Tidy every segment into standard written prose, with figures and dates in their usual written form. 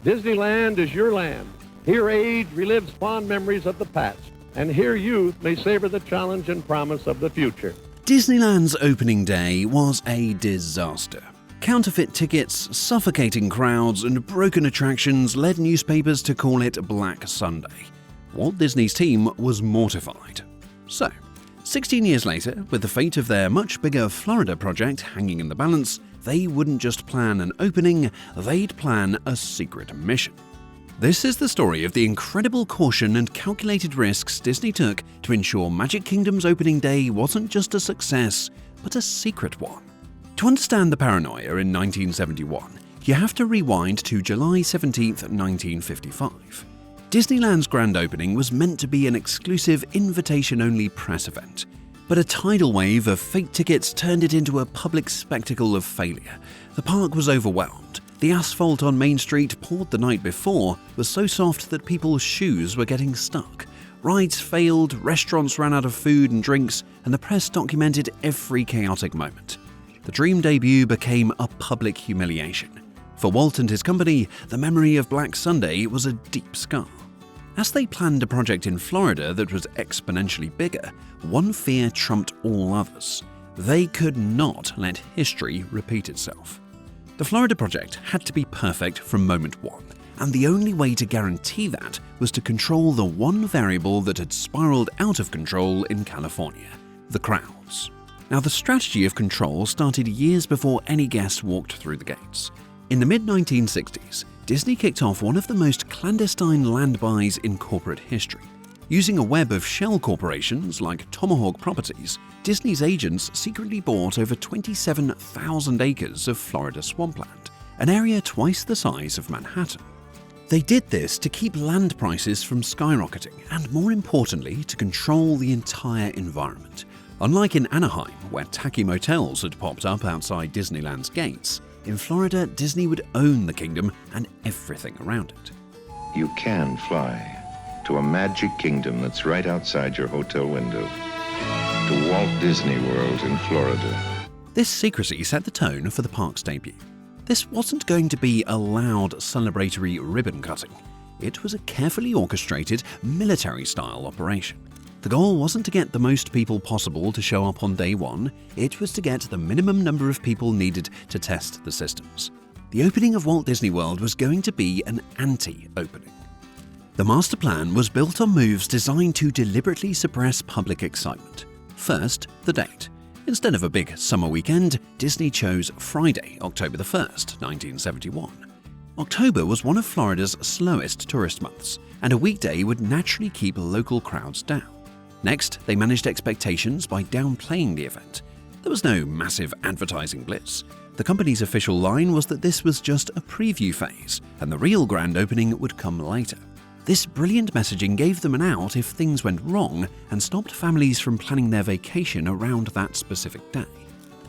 Disneyland is your land. Here age relives fond memories of the past, and here youth may savor the challenge and promise of the future. Disneyland's opening day was a disaster. Counterfeit tickets, suffocating crowds, and broken attractions led newspapers to call it Black Sunday. Walt Disney's team was mortified. So, 16 years later, with the fate of their much bigger Florida project hanging in the balance, they wouldn't just plan an opening, they'd plan a secret mission. This is the story of the incredible caution and calculated risks Disney took to ensure Magic Kingdom's opening day wasn't just a success, but a secret one. To understand the paranoia in 1971, you have to rewind to July 17, 1955. Disneyland's grand opening was meant to be an exclusive invitation-only press event, but a tidal wave of fake tickets turned it into a public spectacle of failure. The park was overwhelmed. The asphalt on Main Street, poured the night before, was so soft that people's shoes were getting stuck. Rides failed, restaurants ran out of food and drinks, and the press documented every chaotic moment. The dream debut became a public humiliation. For Walt and his company, the memory of Black Sunday was a deep scar. As they planned a project in Florida that was exponentially bigger, one fear trumped all others. They could not let history repeat itself. The Florida project had to be perfect from moment one, and the only way to guarantee that was to control the one variable that had spiraled out of control in California: the crowds. Now, the strategy of control started years before any guest walked through the gates. In the mid-1960s, Disney kicked off one of the most clandestine land buys in corporate history. Using a web of shell corporations like Tomahawk Properties, Disney's agents secretly bought over 27,000 acres of Florida swampland, an area twice the size of Manhattan. They did this to keep land prices from skyrocketing and, more importantly, to control the entire environment. Unlike in Anaheim, where tacky motels had popped up outside Disneyland's gates, in Florida, Disney would own the kingdom and everything around it. You can fly to a magic kingdom that's right outside your hotel window, to Walt Disney World in Florida. This secrecy set the tone for the park's debut. This wasn't going to be a loud, celebratory ribbon cutting. It was a carefully orchestrated, military-style operation. The goal wasn't to get the most people possible to show up on day one, it was to get the minimum number of people needed to test the systems. The opening of Walt Disney World was going to be an anti-opening. The master plan was built on moves designed to deliberately suppress public excitement. First, the date. Instead of a big summer weekend, Disney chose Friday, October 1st, 1971. October was one of Florida's slowest tourist months, and a weekday would naturally keep local crowds down. Next, they managed expectations by downplaying the event. There was no massive advertising blitz. The company's official line was that this was just a preview phase, and the real grand opening would come later. This brilliant messaging gave them an out if things went wrong and stopped families from planning their vacation around that specific day.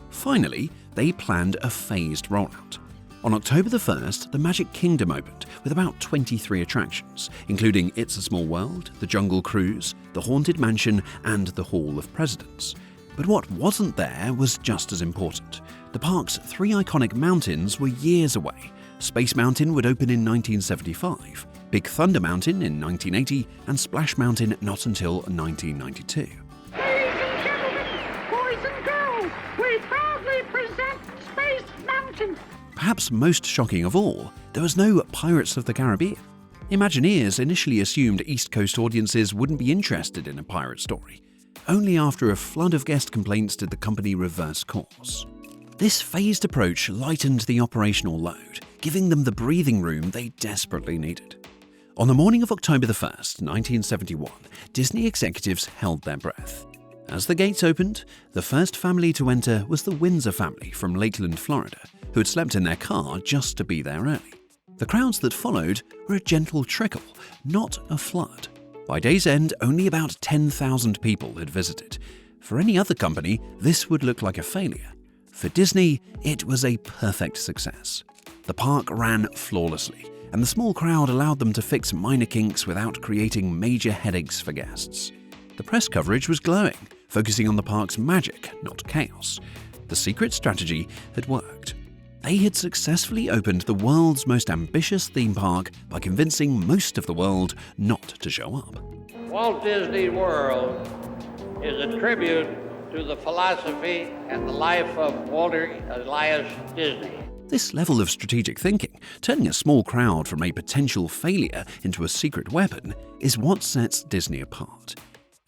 Finally, they planned a phased rollout. On October the 1st, the Magic Kingdom opened with about 23 attractions, including It's a Small World, the Jungle Cruise, the Haunted Mansion, and the Hall of Presidents. But what wasn't there was just as important. The park's three iconic mountains were years away. Space Mountain would open in 1975, Big Thunder Mountain in 1980, and Splash Mountain not until 1992. Ladies and gentlemen, boys and girls, we proudly present Space Mountain. Perhaps most shocking of all, there was no Pirates of the Caribbean. Imagineers initially assumed East Coast audiences wouldn't be interested in a pirate story. Only after a flood of guest complaints did the company reverse course. This phased approach lightened the operational load, giving them the breathing room they desperately needed. On the morning of October the 1st, 1971, Disney executives held their breath. As the gates opened, the first family to enter was the Windsor family from Lakeland, Florida, who had slept in their car just to be there early. The crowds that followed were a gentle trickle, not a flood. By day's end, only about 10,000 people had visited. For any other company, this would look like a failure. For Disney, it was a perfect success. The park ran flawlessly, and the small crowd allowed them to fix minor kinks without creating major headaches for guests. The press coverage was glowing, focusing on the park's magic, not chaos. The secret strategy had worked. They had successfully opened the world's most ambitious theme park by convincing most of the world not to show up. Walt Disney World is a tribute to the philosophy and the life of Walter Elias Disney. This level of strategic thinking, turning a small crowd from a potential failure into a secret weapon, is what sets Disney apart.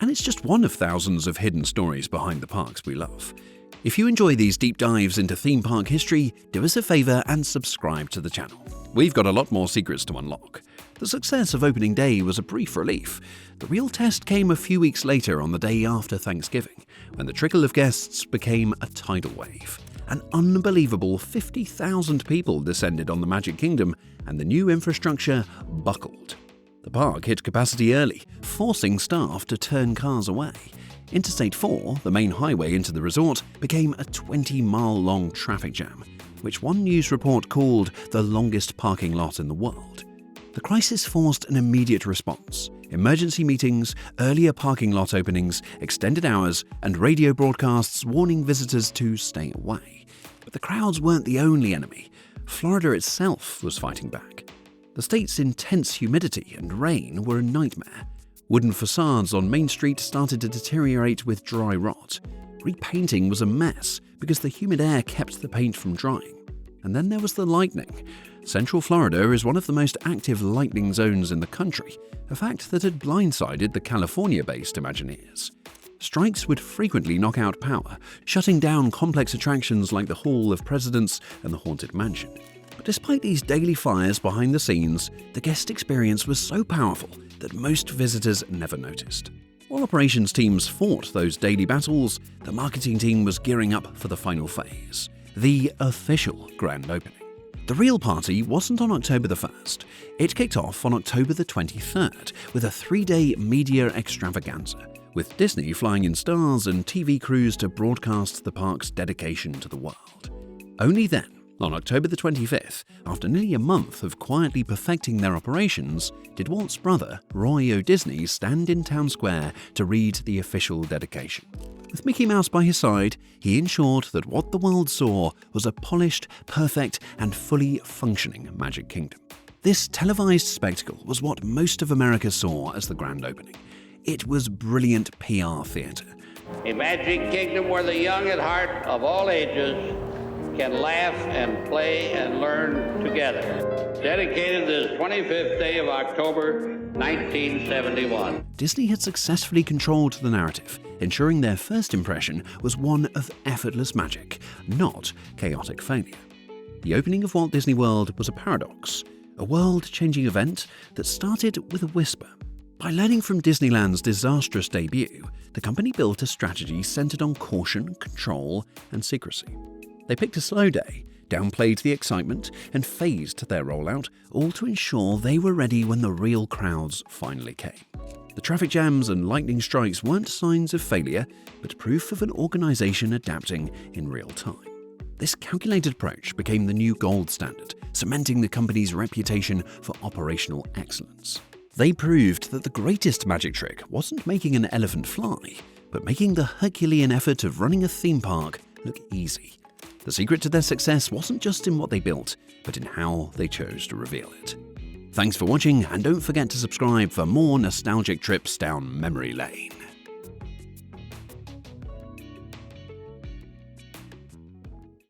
And it's just one of thousands of hidden stories behind the parks we love. If you enjoy these deep dives into theme park history, do us a favor and subscribe to the channel. We've got a lot more secrets to unlock. The success of opening day was a brief relief. The real test came a few weeks later on the day after Thanksgiving, when the trickle of guests became a tidal wave. An unbelievable 50,000 people descended on the Magic Kingdom, and the new infrastructure buckled. The park hit capacity early, forcing staff to turn cars away. Interstate 4, the main highway into the resort, became a 20-mile-long traffic jam, which one news report called the longest parking lot in the world. The crisis forced an immediate response. Emergency meetings, earlier parking lot openings, extended hours, and radio broadcasts warning visitors to stay away. But the crowds weren't the only enemy. Florida itself was fighting back. The state's intense humidity and rain were a nightmare. Wooden facades on Main Street started to deteriorate with dry rot. Repainting was a mess because the humid air kept the paint from drying. And then there was the lightning. Central Florida is one of the most active lightning zones in the country, a fact that had blindsided the California-based Imagineers. Strikes would frequently knock out power, shutting down complex attractions like the Hall of Presidents and the Haunted Mansion. But despite these daily fires behind the scenes, the guest experience was so powerful that most visitors never noticed. While operations teams fought those daily battles, the marketing team was gearing up for the final phase, the official grand opening. The real party wasn't on October the 1st. It kicked off on October the 23rd with a 3-day media extravaganza, with Disney flying in stars and TV crews to broadcast the park's dedication to the world. Only then, on October the 25th, after nearly a month of quietly perfecting their operations, did Walt's brother, Roy O. Disney, stand in Town Square to read the official dedication. With Mickey Mouse by his side, he ensured that what the world saw was a polished, perfect, and fully functioning Magic Kingdom. This televised spectacle was what most of America saw as the grand opening. It was brilliant PR theatre. A Magic Kingdom where the young at heart of all ages can laugh and play and learn together. Dedicated this 25th day of October, 1971. Disney had successfully controlled the narrative, ensuring their first impression was one of effortless magic, not chaotic failure. The opening of Walt Disney World was a paradox, a world-changing event that started with a whisper. By learning from Disneyland's disastrous debut, the company built a strategy centered on caution, control, and secrecy. They picked a slow day, downplayed the excitement, and phased their rollout, all to ensure they were ready when the real crowds finally came. The traffic jams and lightning strikes weren't signs of failure, but proof of an organization adapting in real time. This calculated approach became the new gold standard, cementing the company's reputation for operational excellence. They proved that the greatest magic trick wasn't making an elephant fly, but making the Herculean effort of running a theme park look easy. The secret to their success wasn't just in what they built, but in how they chose to reveal it. Thanks for watching, and don't forget to subscribe for more nostalgic trips down memory lane.